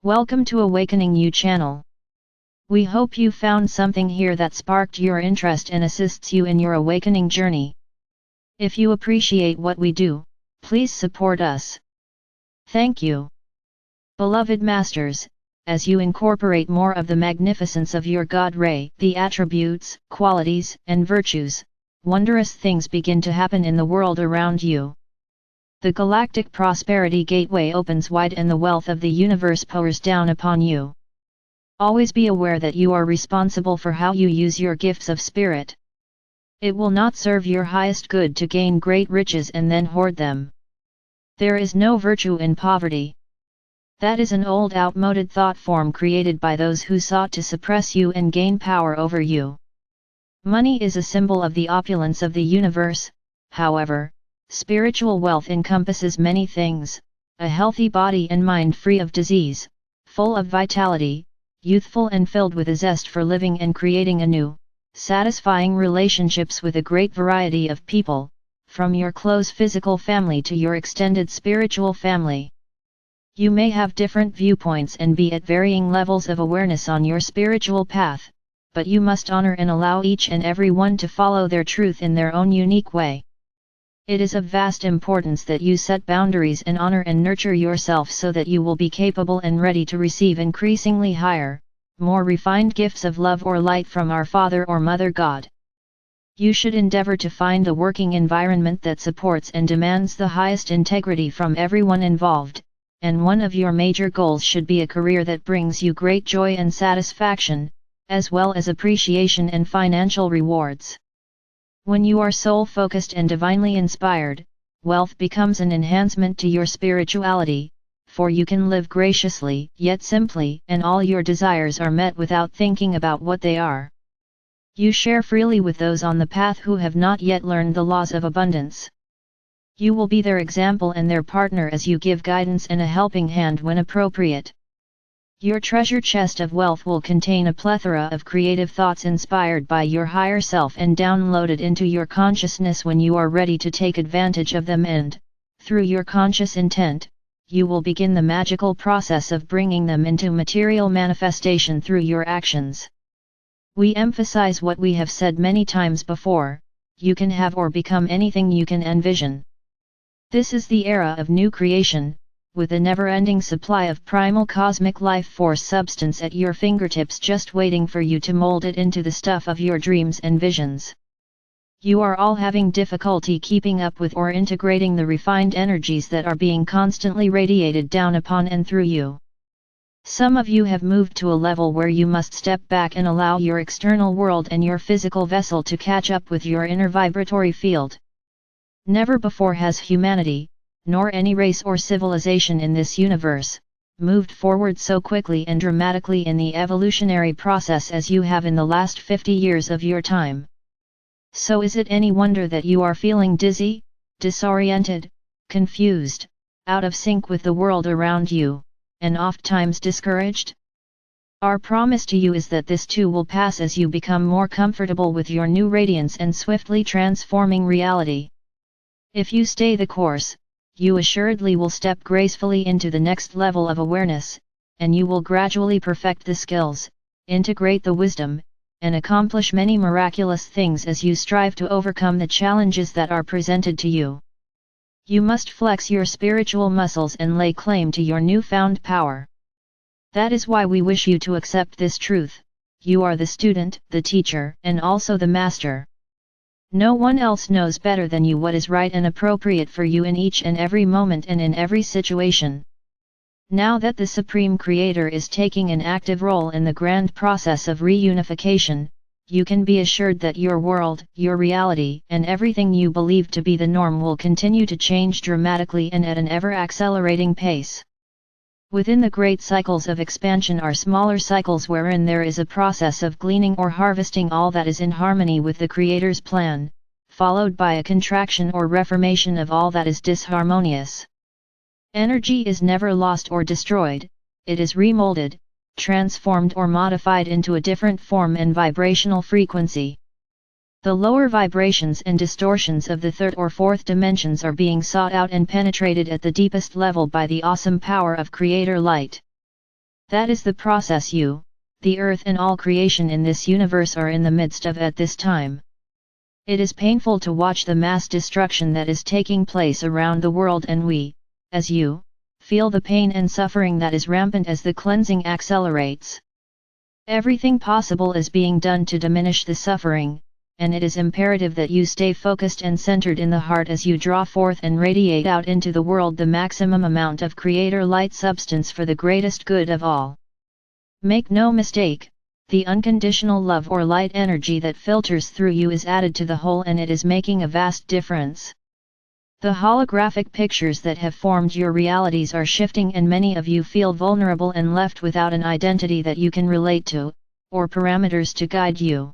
Welcome to AwakeningYOU channel. We hope you found something here that sparked your interest and assists you in your awakening journey. If you appreciate what we do, please support us. Thank you. Beloved Masters, as you incorporate more of the magnificence of your God Ray, the attributes, qualities, and virtues, wondrous things begin to happen in the world around you. The galactic prosperity gateway opens wide and the wealth of the universe pours down upon you. Always be aware that you are responsible for how you use your gifts of spirit. It will not serve your highest good to gain great riches and then hoard them. There is no virtue in poverty. That is an old outmoded thought form created by those who sought to suppress you and gain power over you. Money is a symbol of the opulence of the universe. However, spiritual wealth encompasses many things: a healthy body and mind free of disease, full of vitality, youthful and filled with a zest for living and creating anew, satisfying relationships with a great variety of people, from your close physical family to your extended spiritual family. You may have different viewpoints and be at varying levels of awareness on your spiritual path, but you must honor and allow each and every one to follow their truth in their own unique way. It is of vast importance that you set boundaries and honor and nurture yourself so that you will be capable and ready to receive increasingly higher, more refined gifts of love or light from our Father or Mother God. You should endeavor to find a working environment that supports and demands the highest integrity from everyone involved, and one of your major goals should be a career that brings you great joy and satisfaction, as well as appreciation and financial rewards. When you are soul-focused and divinely inspired, wealth becomes an enhancement to your spirituality, for you can live graciously, yet simply, and all your desires are met without thinking about what they are. You share freely with those on the path who have not yet learned the laws of abundance. You will be their example and their partner as you give guidance and a helping hand when appropriate. Your treasure chest of wealth will contain a plethora of creative thoughts inspired by your higher self and downloaded into your consciousness when you are ready to take advantage of them, and, through your conscious intent, you will begin the magical process of bringing them into material manifestation through your actions. We emphasize what we have said many times before: you can have or become anything you can envision. This is the era of new creation, with a never-ending supply of primal cosmic life force substance at your fingertips just waiting for you to mold it into the stuff of your dreams and visions. You are all having difficulty keeping up with or integrating the refined energies that are being constantly radiated down upon and through you. Some of you have moved to a level where you must step back and allow your external world and your physical vessel to catch up with your inner vibratory field. Never before has humanity, nor any race or civilization in this universe, moved forward so quickly and dramatically in the evolutionary process as you have in the last 50 years of your time. So is it any wonder that you are feeling dizzy, disoriented, confused, out of sync with the world around you, and oftentimes discouraged? Our promise to you is that this too will pass as you become more comfortable with your new radiance and swiftly transforming reality. If you stay the course, you assuredly will step gracefully into the next level of awareness, and you will gradually perfect the skills, integrate the wisdom, and accomplish many miraculous things as you strive to overcome the challenges that are presented to you. You must flex your spiritual muscles and lay claim to your newfound power. That is why we wish you to accept this truth: you are the student, the teacher, and also the master. No one else knows better than you what is right and appropriate for you in each and every moment and in every situation. Now that the Supreme Creator is taking an active role in the grand process of reunification, you can be assured that your world, your reality, and everything you believe to be the norm will continue to change dramatically and at an ever-accelerating pace. Within the great cycles of expansion are smaller cycles wherein there is a process of gleaning or harvesting all that is in harmony with the Creator's plan, followed by a contraction or reformation of all that is disharmonious. Energy is never lost or destroyed, it is remolded, transformed or modified into a different form and vibrational frequency. The lower vibrations and distortions of the third or fourth dimensions are being sought out and penetrated at the deepest level by the awesome power of Creator Light. That is the process you, the earth and all creation in this universe are in the midst of at this time. It is painful to watch the mass destruction that is taking place around the world, and we, as you, feel the pain and suffering that is rampant as the cleansing accelerates. Everything possible is being done to diminish the suffering, and it is imperative that you stay focused and centered in the heart as you draw forth and radiate out into the world the maximum amount of Creator light substance for the greatest good of all. Make no mistake, the unconditional love or light energy that filters through you is added to the whole, and it is making a vast difference. The holographic pictures that have formed your realities are shifting, and many of you feel vulnerable and left without an identity that you can relate to, or parameters to guide you.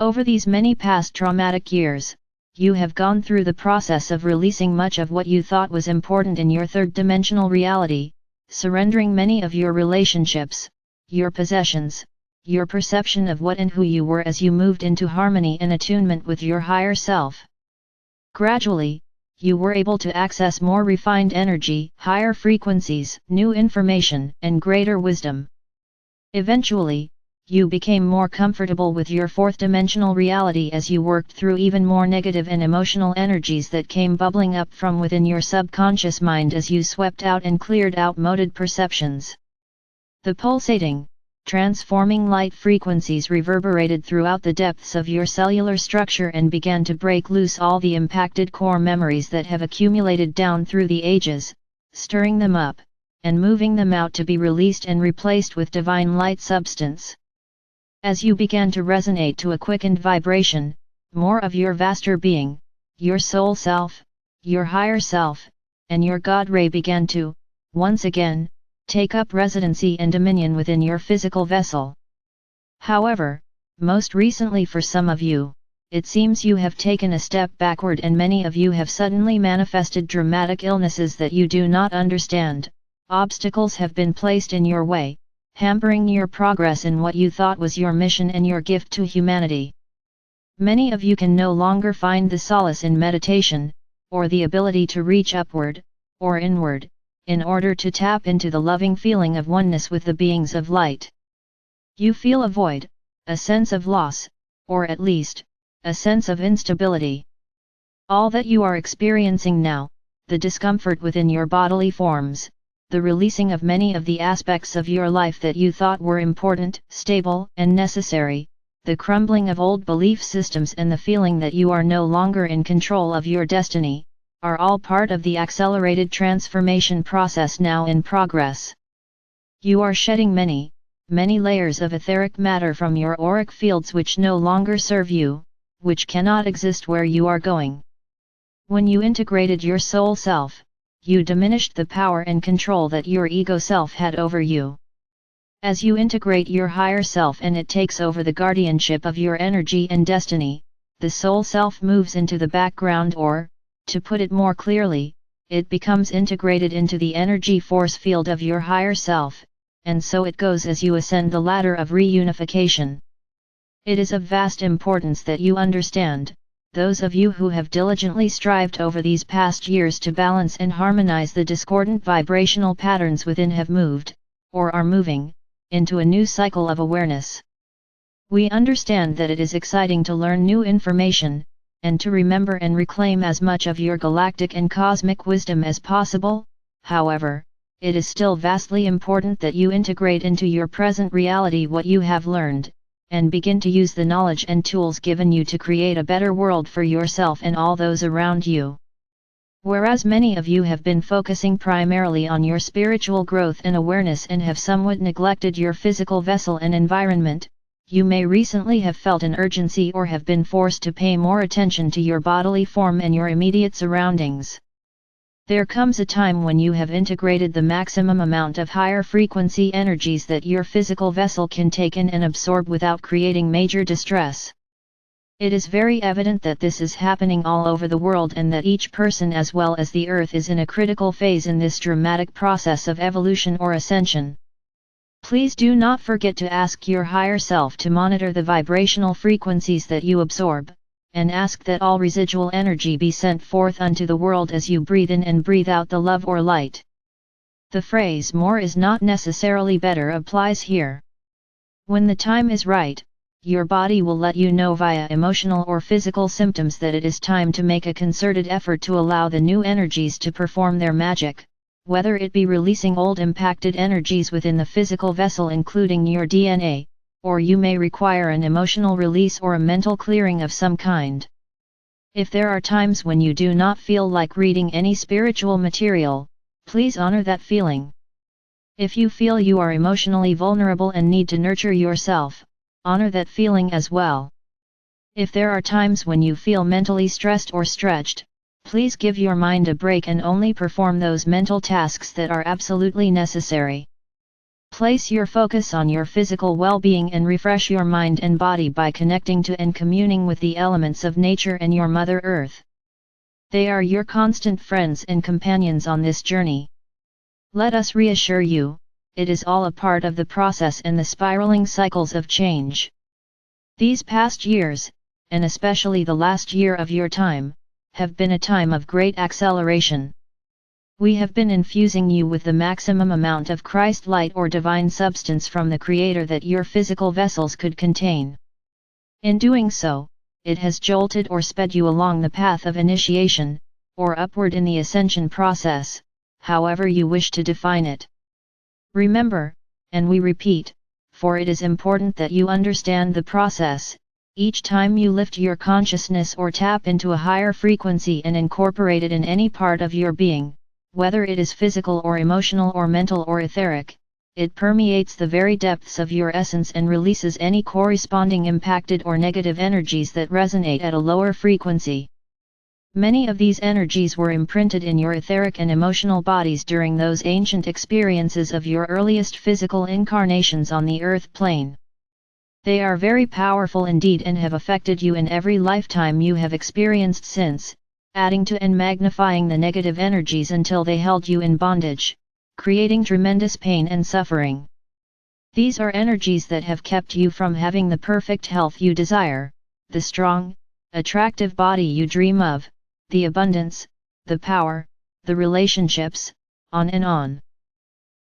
Over these many past traumatic years, you have gone through the process of releasing much of what you thought was important in your third-dimensional reality, surrendering many of your relationships, your possessions, your perception of what and who you were as you moved into harmony and attunement with your higher self. Gradually, you were able to access more refined energy, higher frequencies, new information, and greater wisdom. Eventually, you became more comfortable with your fourth-dimensional reality as you worked through even more negative and emotional energies that came bubbling up from within your subconscious mind as you swept out and cleared outmoded perceptions. The pulsating, transforming light frequencies reverberated throughout the depths of your cellular structure and began to break loose all the impacted core memories that have accumulated down through the ages, stirring them up, and moving them out to be released and replaced with divine light substance. As you began to resonate to a quickened vibration, more of your vaster being, your soul self, your higher self, and your God Ray began to, once again, take up residency and dominion within your physical vessel. However, most recently for some of you, it seems you have taken a step backward, and many of you have suddenly manifested dramatic illnesses that you do not understand. Obstacles have been placed in your way, hampering your progress in what you thought was your mission and your gift to humanity. Many of you can no longer find the solace in meditation, or the ability to reach upward, or inward, in order to tap into the loving feeling of oneness with the beings of light. You feel a void, a sense of loss, or at least, a sense of instability. All that you are experiencing now, the discomfort within your bodily forms, the releasing of many of the aspects of your life that you thought were important, stable, and necessary, the crumbling of old belief systems, and the feeling that you are no longer in control of your destiny, are all part of the accelerated transformation process now in progress. You are shedding many layers of etheric matter from your auric fields which no longer serve you, which cannot exist where you are going. When you integrated your soul self, you diminished the power and control that your ego self had over you. As you integrate your higher self and it takes over the guardianship of your energy and destiny, the soul self moves into the background, or, to put it more clearly, it becomes integrated into the energy force field of your higher self, and so it goes as you ascend the ladder of reunification. It is of vast importance that you understand, those of you who have diligently strived over these past years to balance and harmonize the discordant vibrational patterns within, have moved, or are moving, into a new cycle of awareness. We understand that it is exciting to learn new information, and to remember and reclaim as much of your galactic and cosmic wisdom as possible. However, it is still vastly important that you integrate into your present reality what you have learned, and begin to use the knowledge and tools given you to create a better world for yourself and all those around you. Whereas many of you have been focusing primarily on your spiritual growth and awareness and have somewhat neglected your physical vessel and environment, you may recently have felt an urgency or have been forced to pay more attention to your bodily form and your immediate surroundings. There comes a time when you have integrated the maximum amount of higher frequency energies that your physical vessel can take in and absorb without creating major distress. It is very evident that this is happening all over the world, and that each person as well as the earth is in a critical phase in this dramatic process of evolution or ascension. Please do not forget to ask your higher self to monitor the vibrational frequencies that you absorb, and ask that all residual energy be sent forth unto the world as you breathe in and breathe out the love or light. The phrase "more is not necessarily better" applies here. When the time is right, your body will let you know via emotional or physical symptoms that it is time to make a concerted effort to allow the new energies to perform their magic, whether it be releasing old impacted energies within the physical vessel including your DNA, or you may require an emotional release or a mental clearing of some kind. If there are times when you do not feel like reading any spiritual material, please honor that feeling. If you feel you are emotionally vulnerable and need to nurture yourself, honor that feeling as well. If there are times when you feel mentally stressed or stretched, please give your mind a break and only perform those mental tasks that are absolutely necessary. Place your focus on your physical well-being and refresh your mind and body by connecting to and communing with the elements of nature and your Mother Earth. They are your constant friends and companions on this journey. Let us reassure you, it is all a part of the process and the spiraling cycles of change. These past years, and especially the last year of your time, have been a time of great acceleration. We have been infusing you with the maximum amount of Christ light or divine substance from the Creator that your physical vessels could contain. In doing so, it has jolted or sped you along the path of initiation, or upward in the ascension process, however you wish to define it. Remember, and we repeat, for it is important that you understand the process, each time you lift your consciousness or tap into a higher frequency and incorporate it in any part of your being, whether it is physical or emotional or mental or etheric, it permeates the very depths of your essence and releases any corresponding impacted or negative energies that resonate at a lower frequency. Many of these energies were imprinted in your etheric and emotional bodies during those ancient experiences of your earliest physical incarnations on the earth plane. They are very powerful indeed and have affected you in every lifetime you have experienced since, adding to and magnifying the negative energies until they held you in bondage, creating tremendous pain and suffering. These are energies that have kept you from having the perfect health you desire, the strong, attractive body you dream of, the abundance, the power, the relationships, on and on.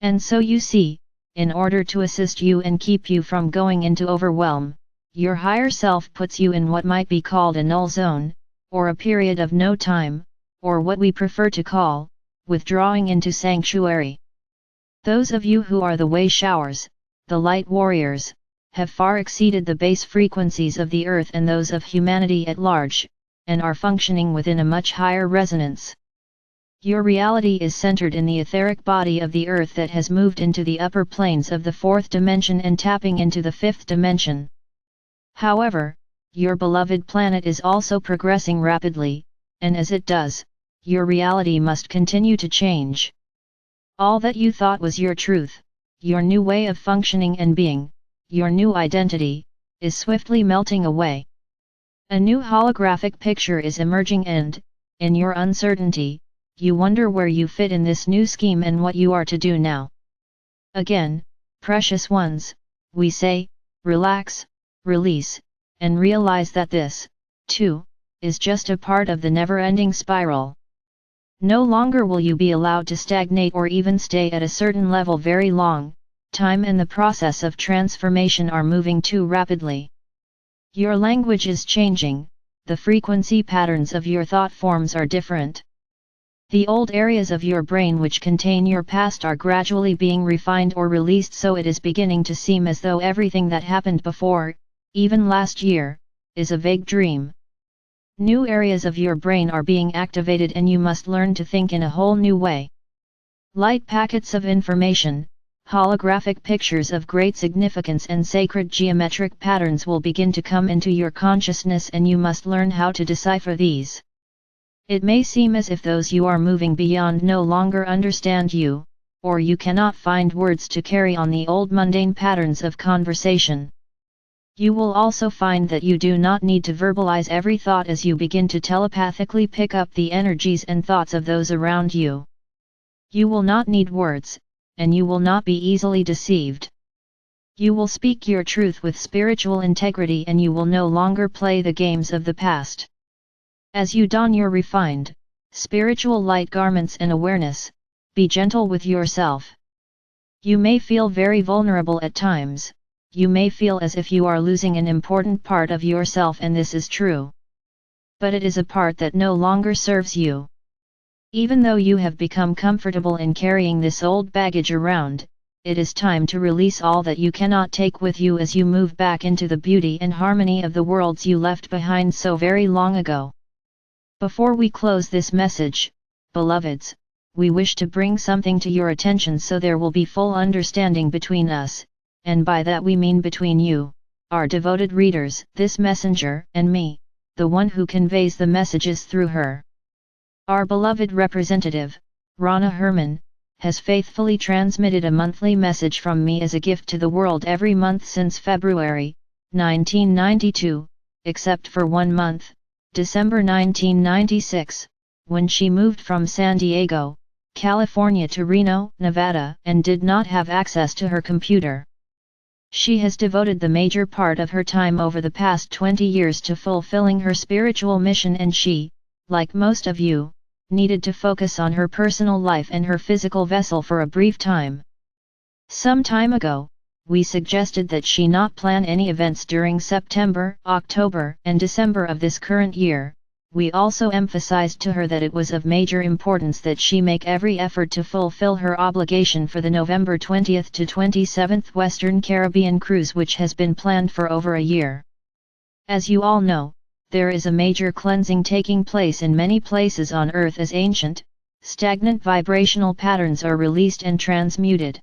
And so you see, in order to assist you and keep you from going into overwhelm, your higher self puts you in what might be called a null zone, or a period of no time, or what we prefer to call, withdrawing into sanctuary. Those of you who are the way showers, the light warriors, have far exceeded the base frequencies of the earth and those of humanity at large, and are functioning within a much higher resonance. Your reality is centered in the etheric body of the earth that has moved into the upper planes of the fourth dimension and tapping into the fifth dimension. However, your beloved planet is also progressing rapidly, and as it does, your reality must continue to change. All that you thought was your truth, your new way of functioning and being, your new identity, is swiftly melting away. A new holographic picture is emerging and, in your uncertainty, you wonder where you fit in this new scheme and what you are to do now. Again, precious ones, we say, relax, release, and realize that this, too, is just a part of the never-ending spiral. No longer will you be allowed to stagnate or even stay at a certain level very long. Time and the process of transformation are moving too rapidly. Your language is changing, the frequency patterns of your thought forms are different. The old areas of your brain which contain your past are gradually being refined or released, so it is beginning to seem as though everything that happened before, even last year, is a vague dream. New areas of your brain are being activated and you must learn to think in a whole new way. Light packets of information, holographic pictures of great significance and sacred geometric patterns will begin to come into your consciousness and you must learn how to decipher these. It may seem as if those you are moving beyond no longer understand you, or you cannot find words to carry on the old mundane patterns of conversation. You will also find that you do not need to verbalize every thought as you begin to telepathically pick up the energies and thoughts of those around you. You will not need words, and you will not be easily deceived. You will speak your truth with spiritual integrity and you will no longer play the games of the past. As you don your refined, spiritual light garments and awareness, Be gentle with yourself. You may feel very vulnerable at times, you may feel as if you are losing an important part of yourself, and this is true. But it is a part that no longer serves you. Even though you have become comfortable in carrying this old baggage around, it is time to release all that you cannot take with you as you move back into the beauty and harmony of the worlds you left behind so very long ago. Before we close this message, beloveds, we wish to bring something to your attention so there will be full understanding between us, and by that we mean between you, our devoted readers, this messenger, and me, the one who conveys the messages through her. Our beloved representative, Rana Herman, has faithfully transmitted a monthly message from me as a gift to the world every month since February 1992, except for 1 month, December 1996, when she moved from San Diego, California to Reno, Nevada, and did not have access to her computer. She has devoted the major part of her time over the past 20 years to fulfilling her spiritual mission, and she, like most of you, needed to focus on her personal life and her physical vessel for a brief time. Some time ago, we suggested that she not plan any events during September, October, and December of this current year. We also emphasized to her that it was of major importance that she make every effort to fulfill her obligation for the November 20th to 27th Western Caribbean cruise, which has been planned for over a year. As you all know, there is a major cleansing taking place in many places on Earth as ancient, stagnant vibrational patterns are released and transmuted.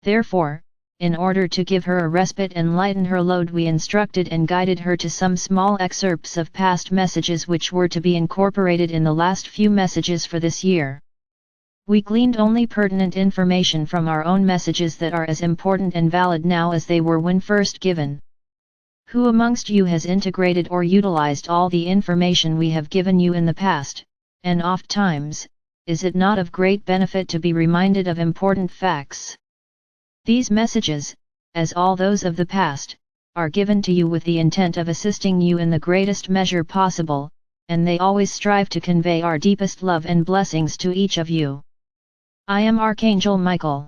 Therefore, in order to give her a respite and lighten her load, we instructed and guided her to some small excerpts of past messages which were to be incorporated in the last few messages for this year. We gleaned only pertinent information from our own messages that are as important and valid now as they were when first given. Who amongst you has integrated or utilized all the information we have given you in the past, and oft times, is it not of great benefit to be reminded of important facts? These messages, as all those of the past, are given to you with the intent of assisting you in the greatest measure possible, and they always strive to convey our deepest love and blessings to each of you. I am Archangel Michael.